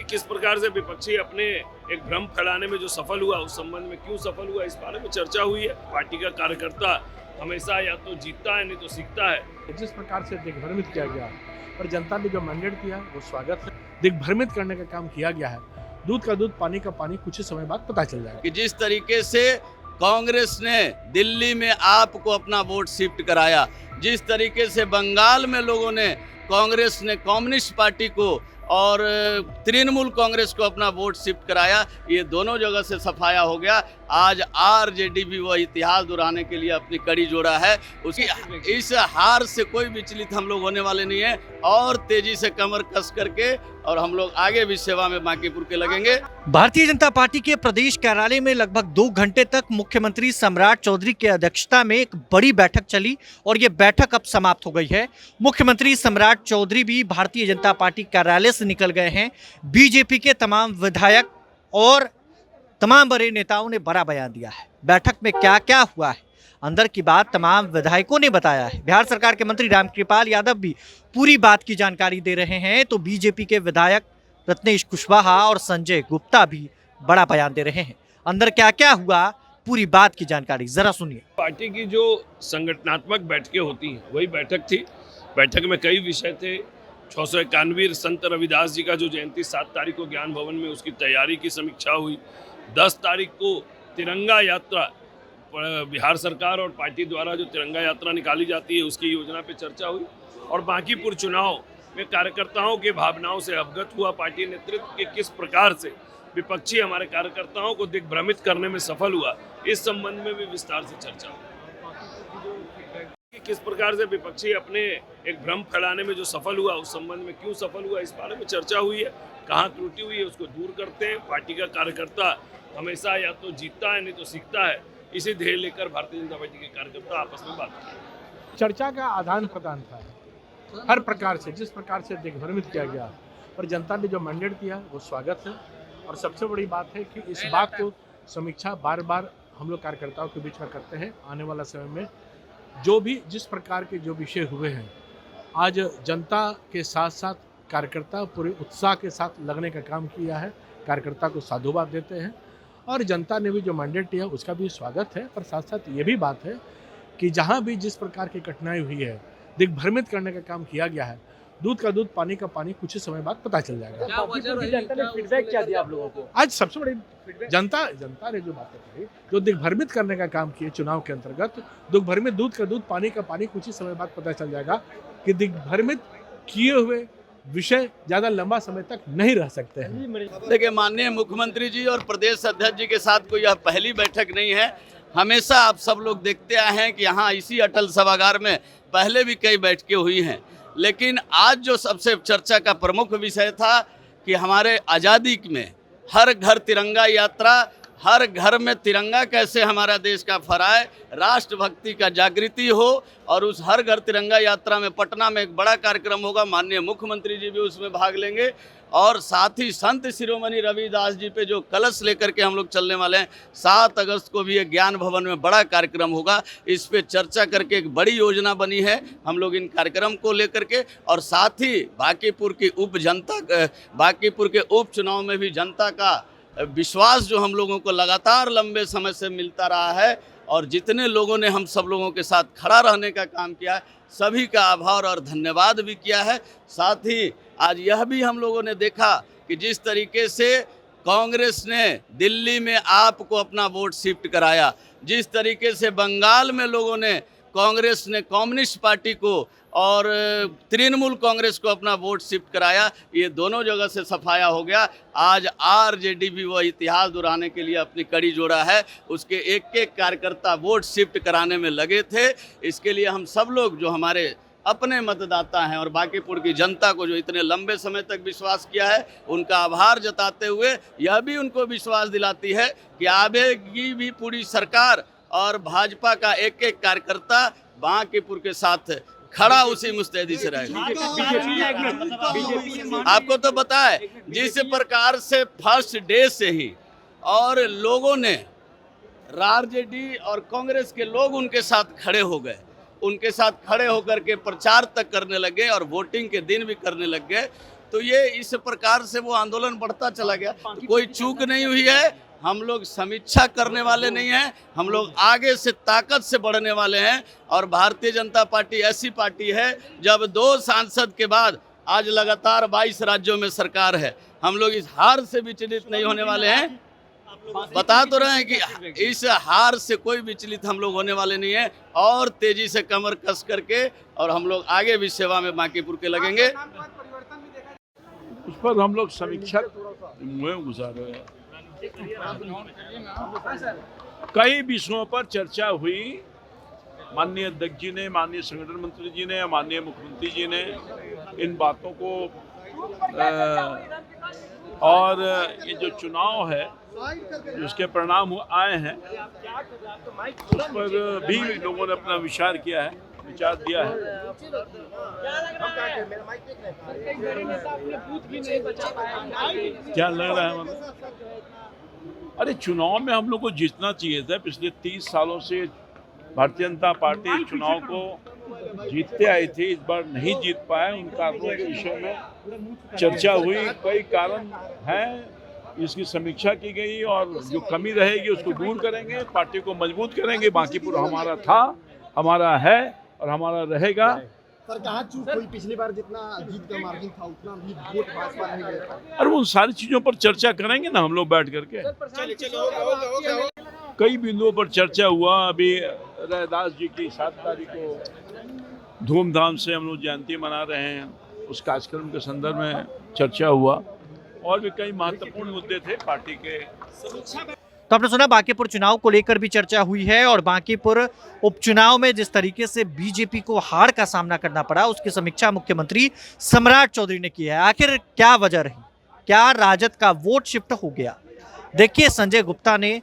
किस प्रकार से विपक्षी अपने एक भ्रम फैलाने में जो सफल हुआ, उस संबंध में क्यों सफल हुआ, इस बारे में चर्चा हुई है। पार्टी का कार्यकर्ता हमेशा या तो जीतता है नहीं तो सीखता है। जिस प्रकार से दिग्भ्रमित किया गया और जनता ने जो मैंडेट दिया वो स्वागत है। दिग्भ्रमित करने का काम किया गया है। दूध का दूध पानी का पानी कुछ ही समय बाद पता चल जाएगा कि जिस तरीके से कांग्रेस ने दिल्ली में आपको अपना वोट शिफ्ट कराया, जिस तरीके से बंगाल में लोगों ने कांग्रेस ने कम्युनिस्ट पार्टी को और तृणमूल कांग्रेस को अपना वोट शिफ्ट कराया, ये दोनों जगह से सफाया हो गया। आज आरजेडी भी वह इतिहास दोहराने के लिए अपनी कड़ी जोड़ा है। उसकी इस हार से कोई विचलित हम लोग होने वाले नहीं है और तेजी से कमर कस करके और हम लोग आगे भी सेवा में बांकीपुर के लगेंगे। भारतीय जनता पार्टी के प्रदेश कार्यालय में लगभग 2 घंटे तक मुख्यमंत्री सम्राट चौधरी की अध्यक्षता में एक बड़ी बैठक चली और ये बैठक अब समाप्त हो गई है। मुख्यमंत्री सम्राट चौधरी भी भारतीय जनता पार्टी कार्यालय से निकल गए हैं। बीजेपी के तमाम विधायक और तमाम बड़े नेताओं ने बड़ा बयान दिया है। बैठक में क्या क्या हुआ है, अंदर की बात तमाम विधायकों ने बताया है। बिहार सरकार के मंत्री रामकृपाल यादव भी पूरी बात की जानकारी दे रहे हैं, तो बीजेपी के विधायक रत्नेश कुशवाहा और संजय गुप्ता भी बड़ा बयान दे रहे हैं। अंदर क्या क्या हुआ, पूरी बात की जानकारी जरा सुनिए। पार्टी की जो संगठनात्मक बैठकें होती हैं वही बैठक थी। बैठक में कई विषय थे। 691 संत रविदास जी का जो जयंती 7 तारीख को ज्ञान भवन में, उसकी तैयारी की समीक्षा हुई। 10 तारीख को तिरंगा यात्रा, बिहार सरकार और पार्टी द्वारा जो तिरंगा यात्रा निकाली जाती है उसकी योजना पे चर्चा हुई और बांकीपुर चुनाव में कार्यकर्ताओं के भावनाओं से अवगत हुआ। पार्टी नेतृत्व के किस प्रकार से विपक्षी हमारे कार्यकर्ताओं को दिग्भ्रमित करने में सफल हुआ, इस संबंध में भी विस्तार से चर्चा हुई। किस प्रकार से विपक्षी अपने एक भ्रम फैलाने में जो सफल हुआ, उस संबंध में क्यों सफल हुआ, इस बारे में चर्चा हुई है। कहाँ त्रुटि हुई है उसको दूर करते हैं। पार्टी का कार्यकर्ता हमेशा या तो जीतता है नहीं तो सीखता है। इसी ध्येय लेकर भारतीय जनता पार्टी के कार्यकर्ता आपस में बात करें। चर्चा का आदान प्रदान था। हर प्रकार से जिस प्रकार से दिग्भ्रमित किया गया और जनता ने जो मैंडेट दिया वो स्वागत है। और सबसे बड़ी बात है कि इस बात को समीक्षा बार बार हम लोग कार्यकर्ताओं के बीच में करते हैं। आने वाला समय में जो भी जिस प्रकार के जो विषय हुए हैं, आज जनता के साथ साथ कार्यकर्ता पूरे उत्साह के साथ लगने का काम किया है। कार्यकर्ता को साधुवाद देते हैं और जनता ने भी जो मैंडेट दिया उसका भी स्वागत है। और साथ साथ ये भी बात है कि जहाँ भी जिस प्रकार की कठिनाई हुई है, दिग्भ्रमित करने का काम किया गया है। दूध का दूध पानी का पानी कुछ ही समय बाद पता चल जाएगा। जनता ने फीडबैक क्या दिया आप लोगों को? आज सबसे बड़ी जनता ने जो बातें कही, जो दिग्भ्रमित करने का काम किए चुनाव के अंतर्गत, दिग्भ्रमित दूध का दूध पानी का पानी कुछ ही समय बाद पता चल जाएगा कि दिग्भ्रमित किए हुए विषय ज्यादा लंबा समय तक नहीं रह सकते हैं। देखिए, माननीय मुख्यमंत्री जी और प्रदेश अध्यक्ष जी के साथ कोई यह पहली बैठक नहीं है। हमेशा आप सब लोग देखते आए हैं कि यहाँ इसी अटल सभागार में पहले भी कई बैठकें हुई हैं, लेकिन आज जो सबसे चर्चा का प्रमुख विषय था कि हमारे आज़ादी में हर घर तिरंगा यात्रा, हर घर में तिरंगा कैसे हमारा देश का फहराए, राष्ट्रभक्ति का जागृति हो और उस हर घर तिरंगा यात्रा में पटना में एक बड़ा कार्यक्रम होगा। माननीय मुख्यमंत्री जी भी उसमें भाग लेंगे और साथ ही संत शिरोमणि रविदास जी पे जो कलश लेकर के हम लोग चलने वाले हैं, 7 अगस्त को भी एक ज्ञान भवन में बड़ा कार्यक्रम होगा। इस पे चर्चा करके एक बड़ी योजना बनी है हम लोग इन कार्यक्रम को लेकर के। और साथ ही बांकीपुर के उपचुनाव में भी जनता का विश्वास जो हम लोगों को लगातार लंबे समय से मिलता रहा है और जितने लोगों ने हम सब लोगों के साथ खड़ा रहने का काम किया है, सभी का आभार और धन्यवाद भी किया है। साथ ही आज यह भी हम लोगों ने देखा कि जिस तरीके से कांग्रेस ने दिल्ली में आपको अपना वोट शिफ्ट कराया, जिस तरीके से बंगाल में लोगों ने कांग्रेस ने कम्युनिस्ट पार्टी को और तृणमूल कांग्रेस को अपना वोट शिफ्ट कराया, ये दोनों जगह से सफाया हो गया। आज आरजेडी भी वह इतिहास दोहराने के लिए अपनी कड़ी जोड़ा है। उसके एक एक कार्यकर्ता वोट शिफ्ट कराने में लगे थे। इसके लिए हम सब लोग जो हमारे अपने मतदाता हैं और बांकीपुर की जनता को जो इतने लंबे समय तक विश्वास किया है, उनका आभार जताते हुए यह भी उनको विश्वास दिलाती है कि आगे भी पूरी सरकार और भाजपा का एक एक कार्यकर्ता बांकीपुर के साथ खड़ा उसी मुस्तैदी से रहेगा। आपको तो पता है जिस प्रकार से फर्स्ट डे से ही और लोगों ने आरजेडी और कांग्रेस के लोग उनके साथ खड़े हो गए, उनके साथ खड़े होकर के प्रचार तक करने लगे और वोटिंग के दिन भी करने लग गए। तो ये इस प्रकार से वो आंदोलन बढ़ता चला गया। तो कोई चूक नहीं हुई है, हम लोग समीक्षा करने वाले नहीं हैं, हम लोग आगे से ताकत से बढ़ने वाले हैं। और भारतीय जनता पार्टी ऐसी पार्टी है, जब 2 सांसद के बाद आज लगातार 22 राज्यों में सरकार है, हम लोग इस हार से विचलित नहीं होने वाले हैं। बता तो रहे हैं कि इस हार से कोई विचलित हम लोग होने वाले नहीं हैं, और तेजी से कमर कस करके और हम लोग आगे भी सेवा में बांकीपुर के लगेंगे। उस पर हम लोग समीक्षा में गुजारे हैं। कई विषयों पर चर्चा हुई, माननीय अध्यक्ष जी ने, माननीय संगठन मंत्री जी ने, माननीय मुख्यमंत्री जी ने इन बातों को और ये जो चुनाव है जिसके परिणाम आए हैं उस पर भी लोगों ने अपना विचार दिया है। क्या लग रहा है मतलब? अरे चुनाव में हम लोग को जीतना चाहिए था। पिछले 30 सालों से भारतीय जनता पार्टी चुनाव को जीतते आई थी, इस बार नहीं जीत पाए। उन कारणों के विषय में चर्चा हुई, कई कारण हैं, इसकी समीक्षा की गई और जो कमी रहेगी उसको दूर करेंगे, पार्टी को मजबूत करेंगे। बांकीपुर हमारा था, हमारा है और हमारा रहेगा। सर कहाँ चूक हुई? पिछली बार जितना जीत का मार्जिन था उतना भी वोट भाजपा नहीं गया। और उन सारी चीज़ों पर चर्चा करेंगे ना हम लोग बैठ करके। कई बिंदुओं पर चर्चा हुआ। अभी रैदास जी की 7 तारीख को धूमधाम से हम लोग जयंती मना रहे हैं, उस कार्यक्रम के संदर्भ में चर्चा हुआ। और भी कई महत्वपूर्ण मुद्दे थे पार्टी के। तो आपने सुना बांकीपुर चुनाव को लेकर भी चर्चा हुई है, और बांकीपुर उपचुनाव में जिस तरीके से बीजेपी को हार का सामना करना पड़ा उसकी समीक्षा मुख्यमंत्री सम्राट चौधरी ने की है। आखिर क्या वजह रही? क्या राजद का वोट शिफ्ट हो गया? देखिए, संजय गुप्ता ने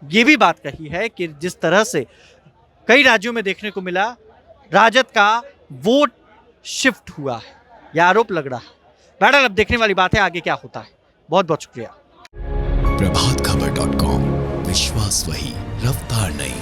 ये भी बात कही है कि जिस तरह से कई राज्यों में देखने को मिला, राजद का वोट शिफ्ट हुआ है, यह आरोप लग रहा है। बहरहाल अब देखने वाली बात है आगे क्या होता है। बहुत बहुत शुक्रिया। प्रभातखबर.com, विश्वास वही, रफ्तार नहीं।